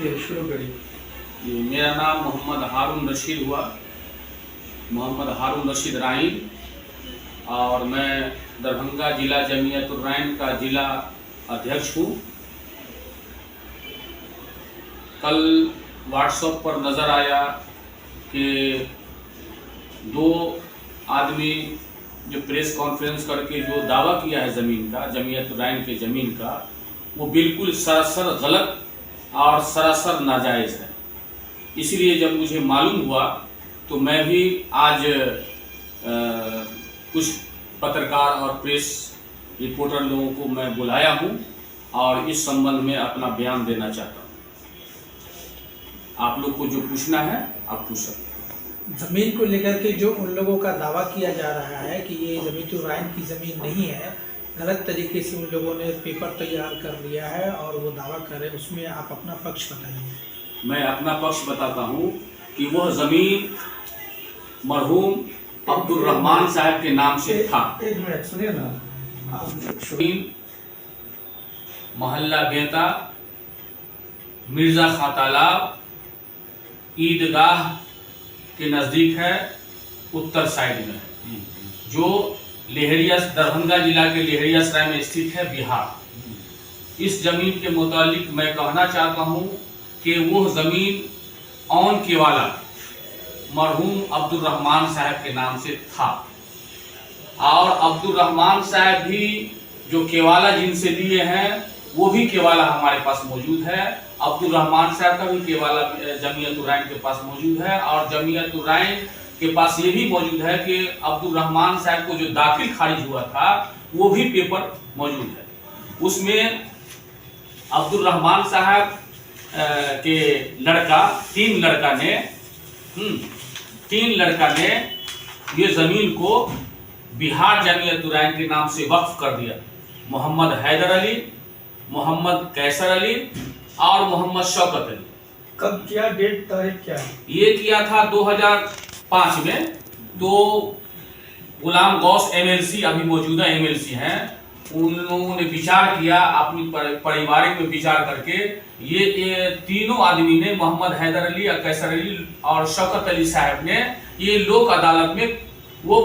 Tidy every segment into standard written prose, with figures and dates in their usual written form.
शुरू करिए। मेरा नाम मोहम्मद हारून रशीद हुआ, मोहम्मद हारून रशीद राइन, और मैं दरभंगा जिला जमीयत-उर-रहमान का जिला अध्यक्ष हूँ। कल व्हाट्सएप पर नज़र आया कि दो आदमी जो प्रेस कॉन्फ्रेंस करके जो दावा किया है ज़मीन का, जमीयत-उर-रहमान के ज़मीन का, वो बिल्कुल सरासर गलत और सरासर नाजायज़ है। इसलिए जब मुझे मालूम हुआ तो मैं भी आज कुछ पत्रकार और प्रेस रिपोर्टर लोगों को मैं बुलाया हूं और इस संबंध में अपना बयान देना चाहता हूं। आप लोग को जो पूछना है आप पूछ सकते हैं। जमीन को लेकर के जो उन लोगों का दावा किया जा रहा है कि ये जमीयत-उर-रहमान की ज़मीन नहीं है, गलत तरीके से उन लोगों ने पेपर तैयार कर लिया है और वो दावा कर रहे हैं, उसमें आप अपना पक्ष बताइए। मैं अपना पक्ष बताता हूं कि वह ज़मीन मरहूम अब्दुल रहमान साहब के नाम से था। एक मिनट सुनिए ना। मोहल्ला बेता, मिर्ज़ा खां तालाब, ईदगाह के नज़दीक है, उत्तर साइड में, जो लेहरिया दरभंगा जिला के लेहरियासराय में स्थित है, बिहार। इस ज़मीन के मुतालिक मैं कहना चाहता हूँ कि वो ज़मीन ऑन केवाला मरहूम अब्दुल रहमान साहब के नाम से था, और अब्दुल रहमान साहब भी जो केवाला जिनसे लिए हैं वो भी केवाला हमारे पास मौजूद है। अब्दुल रहमान साहब का भी केवाला जमीयत-उर-रहमान के पास मौजूद है, और जमीयत-उर-रहमान के पास ये भी मौजूद है कि अब्दुल रहमान साहब को जो दाखिल खारिज हुआ था वो भी पेपर मौजूद है। उसमें अब्दुल रहमान साहब के तीन लड़का ने ये ज़मीन को बिहार जमीयत-उर-रहमान के नाम से वक्फ कर दिया। मोहम्मद हैदर अली, मोहम्मद कैसर अली और मोहम्मद शौकत अली। कब किया, डेट तारीख क्या है? ये किया था 2005 में। तो गुलाम गौस एमएलसी, अभी मौजूदा एमएलसी हैं, उन लोगों ने विचार किया, अपनी पारिवारिक में विचार करके ये तीनों आदमी ने, मोहम्मद हैदर अली, कैसर अली और शौकत अली साहब ने, ये लोक अदालत में वो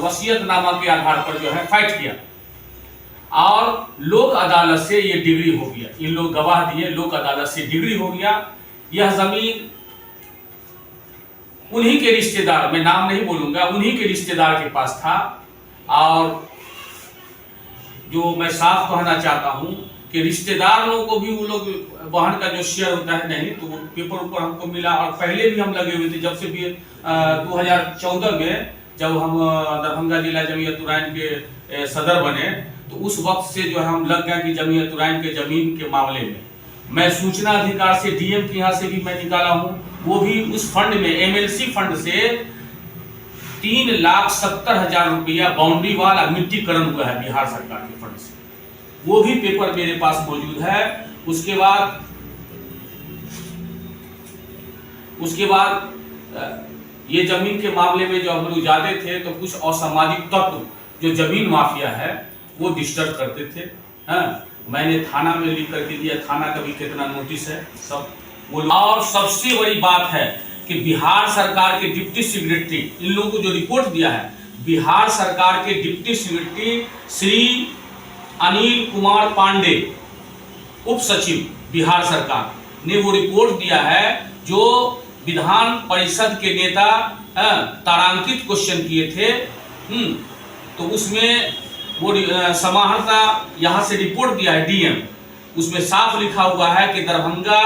वसीयतनामा के आधार पर जो है फाइट किया, और लोक अदालत से ये डिग्री हो गया। इन लोग गवाह दिए, लोक अदालत से डिग्री हो गया। यह जमीन उन्हीं के रिश्तेदार, मैं नाम नहीं बोलूंगा, उन्हीं के रिश्तेदार के पास था। और जो मैं साफ कहना चाहता हूं कि रिश्तेदार लोगों को भी वो लोग बहन का जो शेयर होता है नहीं, तो वो पेपर ऊपर हमको मिला। और पहले भी हम लगे हुए थे, जब से भी 2014 में जब हम दरभंगा जिला जमीयत-उर-रहमान के सदर बने, तो उस वक्त से जो है हम लग गया कि जमीयत-उर-रहमान के जमीन के मामले में मैं सूचना अधिकार से डीएम के यहाँ से भी मैं निकाला हूँ, वो भी उस फंड में, एमएलसी फंड से 3,70,000 रुपया बाउंड्री वाल और मिट्टीकरण हुआ है बिहार सरकार के फंड से। वो भी पेपर मेरे पास मौजूद है। उसके बाद ये जमीन के मामले में जो हम लोग जाते थे, तो कुछ असामाजिक तत्व जो जमीन माफिया है वो डिस्टर्ब करते थे। हाँ, मैंने थाना में लिख करके दिया, थाना का भी कितना नोटिस है सब वो। और सबसे बड़ी बात है कि बिहार सरकार के डिप्टी सेक्रेटरी, इन लोगों को जो रिपोर्ट दिया है, बिहार सरकार के डिप्टी सेक्रेटरी श्री अनिल कुमार पांडे, उप सचिव बिहार सरकार, ने वो रिपोर्ट दिया है जो विधान परिषद के नेता तारांकित क्वेश्चन किए थे। तो उसमें वो समाहर्ता यहाँ से रिपोर्ट दिया है डीएम, उसमें साफ लिखा हुआ है कि दरभंगा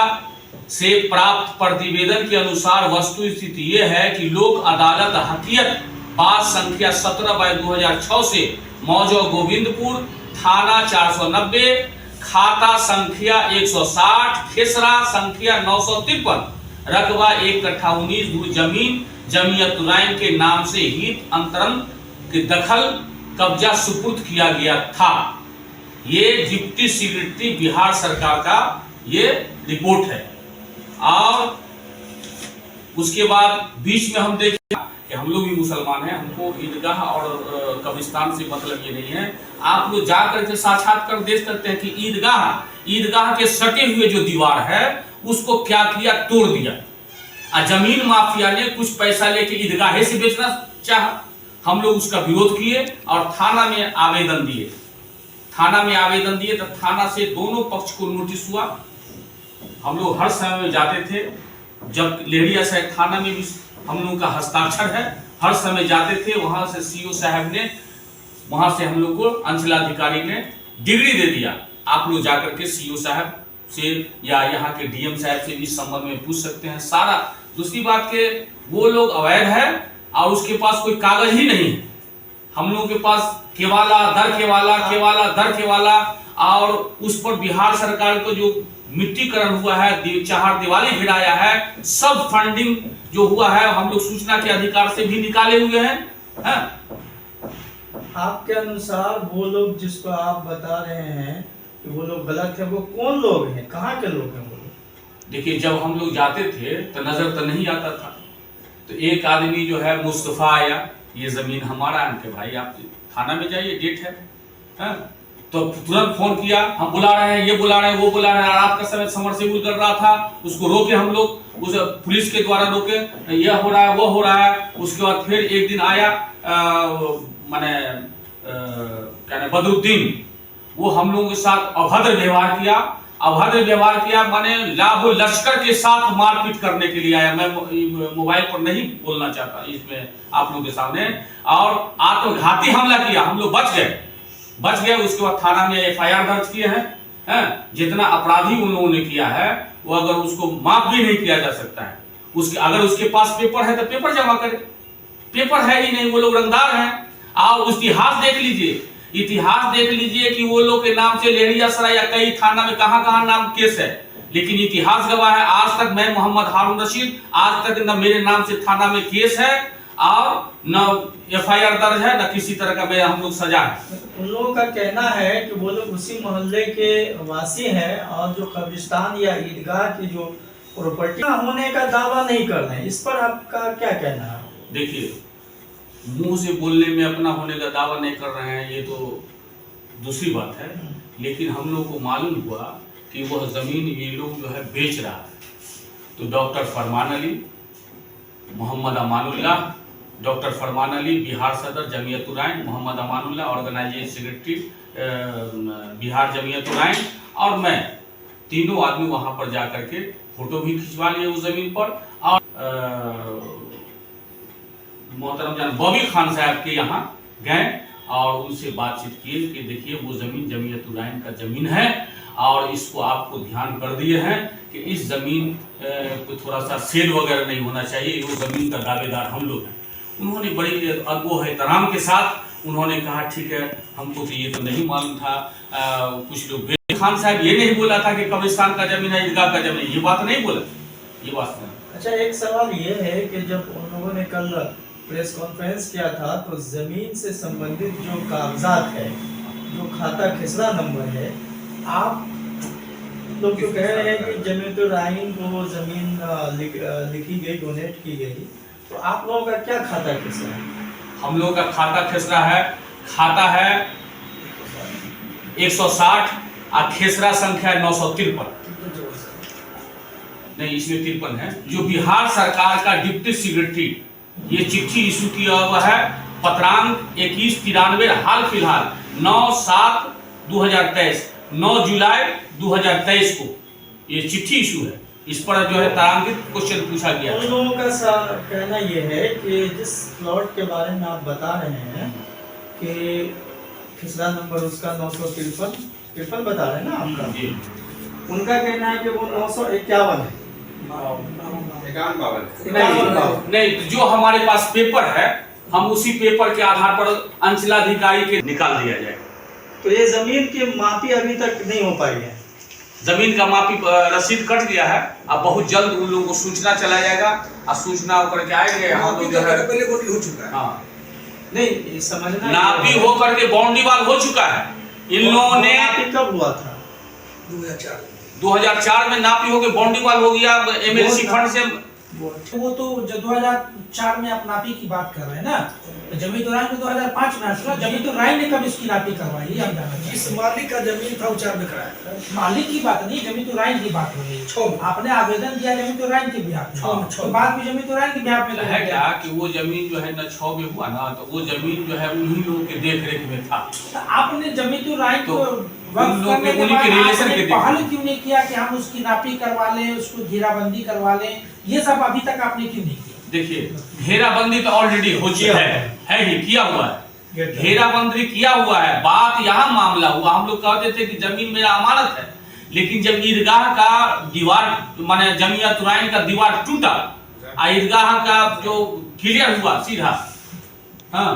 से प्राप्त प्रतिवेदन के अनुसार वस्तु स्थिति ये है कि लोक अदालत हकीकत बात संख्या 17/2006 से मौजो गोविंदपुर, थाना 490, खाता संख्या 160, खेसरा संख्या 953, रकबा 1 कट्ठा 19 दूर जमीन जमीयत-उर-रहमान के नाम से हित अंतरण के दखल कब्जा सुपुर्द किया गया था। ये डिप्टी सेक्रेटरी बिहार सरकार का ये रिपोर्ट है। और उसके बाद बीच में हम देखें कि हम लोग भी मुसलमान हैं, हमको ईदगाह और कब्रिस्तान से मतलब ये नहीं है। आप लोग जाकर के साक्षात्कार देख सकते हैं कि ईदगाह के सटे हुए जो दीवार है उसको क्या किया, तोड़ दिया। जमीन माफिया ने कुछ पैसा लेके ईदगाहे से बेचना चाहा, हम लोग उसका विरोध किए और थाना में आवेदन दिए। तो थाना से दोनों पक्ष को नोटिस हुआ। हम लोग हर समय में जाते थे, जब लेहरिया साहब थाना में भी हम लोगों का हस्ताक्षर है, हर समय जाते थे। वहां से सीओ साहब ने, वहां से हम लोग को अंचलाधिकारी ने डिग्री दे दिया, आप लोग जाकर के सीओ साहब से या यहाँ के डीएम साहब से इस संबंध में पूछ सकते हैं सारा। दूसरी बात के वो लोग अवैध है और उसके पास कोई कागज ही नहीं है। हम लोगों के पास केवाला दर केवाला और उस पर बिहार सरकार को जो मिट्टीकरण हुआ है, चार दिवाली गिराया है, सब फंडिंग जो हुआ है हम लोग सूचना के अधिकार से भी निकाले हुए हैं। आपके अनुसार वो लोग जिसको आप बता रहे हैं कि वो लोग गलत है, वो कौन लोग हैं, कहाँ के लोग हैं वो लोग? देखिए, जब हम लोग जाते थे तो नजर तो नहीं आता था। तो एक आदमी जो है मुस्तफा आया, ये जमीन हमारा है कि भाई आप थाना में जाइए, डेट है। तो तुरंत फोन किया, हम बुला रहे हैं, ये बुला रहे हैं, वो बुला रहे हैं। रात का समय समरसेबुल कर रहा था, उसको रोके हम लोग, उस पुलिस के द्वारा रोके, यह हो रहा है वो हो रहा है। उसके बाद फिर एक दिन आया माने क्या बदरुद्दीन, वो हम लोगों के साथ अभद्र व्यवहार किया माने लाभ लश्कर के साथ मारपीट करने के लिए आया। मैं मोबाइल पर नहीं बोलना चाहता इसमें आप लोगों के सामने, और आत्मघाती हमला किया। हम लोग बच गए। उसके बाद थाना में एफआईआर दर्ज किए हैं। जितना अपराधी उन लोगों ने किया है वो अगर उसको माफ भी नहीं किया जा सकता है। अगर उसके पास पेपर है तो पेपर जमा करे, पेपर है ही नहीं, वो लोग रंगदार हैं। और इतिहास देख लीजिए कि वो लोग के नाम से लेहरिया सराय या कई थाना में कहां नाम केस है, लेकिन इतिहास गवाह है आज तक मैं मोहम्मद हारून रशीद, आज तक न मेरे नाम से थाना में केस है और न एफआईआर दर्ज है, न किसी तरह का हम लोग सजा है। उन लोगों का कहना है कि वो लोग उसी मोहल्ले के वासी हैं और जो कब्रिस्तान या ईदगाह की जो प्रॉपर्टी होने का दावा नहीं कर रहे हैं। इस पर आपका क्या कहना है? देखिए, मुंह से बोलने में अपना होने का दावा नहीं कर रहे हैं, ये तो दूसरी बात है, लेकिन हम लोग को मालूम हुआ कि वह जमीन ये लोग जो है बेच रहा है। तो डॉक्टर फरमान अली, मोहम्मद अमानुल्लाह, डॉक्टर फरमान अली बिहार सदर जमीयत उराइन, मोहम्मद अमानुल्लाह ऑर्गेनाइजिंग सेक्रेटरी बिहार जमीयत उराइन, और मैं तीनों आदमी वहां पर जाकर के फोटो भी खिंचवा लिए उस जमीन पर। और मोहतरम जान बॉबी खान साहब के यहाँ गए और उनसे बातचीत किए कि देखिए वो जमीन जमीयत उराइन का जमीन है और इसको आपको ध्यान कर दिए हैं कि इस जमीन को थोड़ा सा सेल वगैरह नहीं होना चाहिए, वो जमीन का दावेदार हम लोग हैं। उन्होंने बड़ी अदब एहतराम के साथ उन्होंने कहा ठीक है, हमको तो ये तो नहीं मालूम था। कुछ लोग खान साहब ये नहीं बोला था कि कब्रिस्तान का जमीन है, ईदगाह का जमीन, ये बात नहीं बोला, ये बात नहीं। अच्छा, एक सवाल ये है कि जब उन लोगों ने कल प्रेस कॉन्फ्रेंस किया था तो जमीन से संबंधित जो कागजात है, जो खाता खसरा नंबर है, आप लोग जो कह रहे हैं कि जमीयत उराइन को वो जमीन लिखी गई, डोनेट की गई, तो आप लोगों का क्या खाता खसरा है? हम लोगों का खाता खसरा है, खाता है 160 और खेसरा संख्या 953। नहीं, इसमें 53 है। जो बिहार सरकार का डिप्टी सेक्रेटरी ये चिट्ठी इशू किया हुआ है, पत्रांक 2193, हाल फिलहाल 9/7/2023, 9 जुलाई 2023 को ये चिट्ठी इशू है। इस पर जो है तारांकित क्वेश्चन पूछा गया। उन लोगों का कहना ये है कि जिस प्लॉट के बारे में आप बता रहे हैं कि खसरा नंबर उसका 953 बता रहे हैं ना आपका, उनका कहना है कि वो 951 है। नहीं, जो हमारे पास पेपर है हम उसी पेपर के आधार पर अंचलाधिकारी के निकाल दिया जाए। तो ये जमीन की मापी अभी तक नहीं हो पाई है। जमीन का मापी रसीद कट गया है, अब बहुत जल्द उन लोगों को सूचना चला जाएगा और सूचना होकर के आएंगे। हम लोग जो है पहले वोटिंग हो चुका है। हाँ, नहीं समझना, नापी हो करके बाउंड्री वाल हो चुका है। इन लोगों ने कब हुआ था? 2004 2004 में नापी हो गए, बाउंड्री वाल हो गया एमएलसी फंड से। वो तो जो 2004 में आप नापी की बात कर रहे हैं ना, तो जमीन राय में 2005 में आया। जमीन राय ने कब इसकी नापी करवाई है? हम जानना चाहते हैं। इस मालिक का जमीन था 4 में कराया था। मालिक की बात नहीं, जमीन राय की बात हो रही है। छो में। आपने आवेदन किया जमीन राय के ब्याह में, तो बाद में जमीन राय के ब्याह में है क्या कि वो जमीन जो है न 6 में हुआ ना, तो वो जमीन जो है उन्हीं लोगों के देख रेख में था। तो आपने जमीन राय को तो वक्त उन लोगों करने के के उन्हीं बाद के रिलेशन आपने के पहल देखिए। क्यों नहीं किया कि हम उसकी नापी करवा लें, उसको घेराबंदी करवा लें? ये सब अभी तक आपने क्यों नहीं किया? देखिए घेराबंदी तो ऑलरेडी हो चुका है ही, किया हुआ है। घेराबंदी किया हुआ है। बात यहाँ मामला हुआ, हम लोग कहते थे कि जमीन मेरा अमानत है, लेकिन जब ईदगाह का दीवार माने जमिया तुराइन का दीवार टूटा, ईदगाह का जो क्लियर हुआ सीधा, हाँ,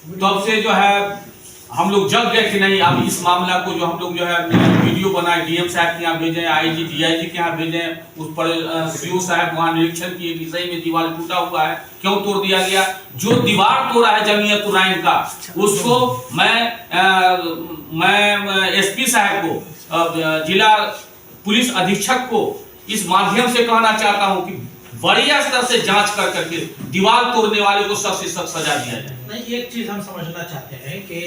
तब से जो है हम लोग जग गए कि नहीं, अब इस मामला को जो हम लोग जो है वीडियो बनाए, डीएम साहब के यहाँ भेजे, आईजी डीआईजी के यहाँ भेजे, उस पर सीओ साहब वहाँ निरीक्षण किए कि सही में दीवार टूटा हुआ है, क्यों तोड़ दिया गया। जो दीवार तोड़ा है जमीयत तुराइन का, उसको मैं एसपी साहब को, जिला पुलिस अधीक्षक को इस माध्यम से कहना चाहता हूँ कि बड़ी स्तर से जांच कर करके दीवार तोड़ने वाले को सख्त से सख्त सजा दिया जाए। नहीं, एक चीज हम समझना चाहते हैं कि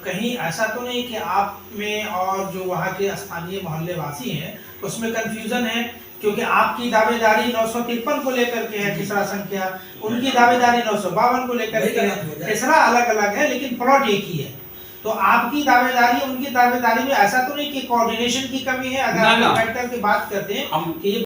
कहीं ऐसा तो नहीं कि आप में और जो वहाँ के स्थानीय मोहल्ले वासी हैं उसमें कंफ्यूजन है, क्योंकि आपकी दावेदारी 953 को लेकर के है खिसरा संख्या, उनकी दावेदारी 952 को लेकर के है। खिसरा अलग अलग है लेकिन प्लॉट एक ही है। तो आपकी दावेदारी उनकी दावेदारी में ऐसा तो नहीं कि कोऑर्डिनेशन की कमी है? अगर आप फैक्टर की बात करते हैं कि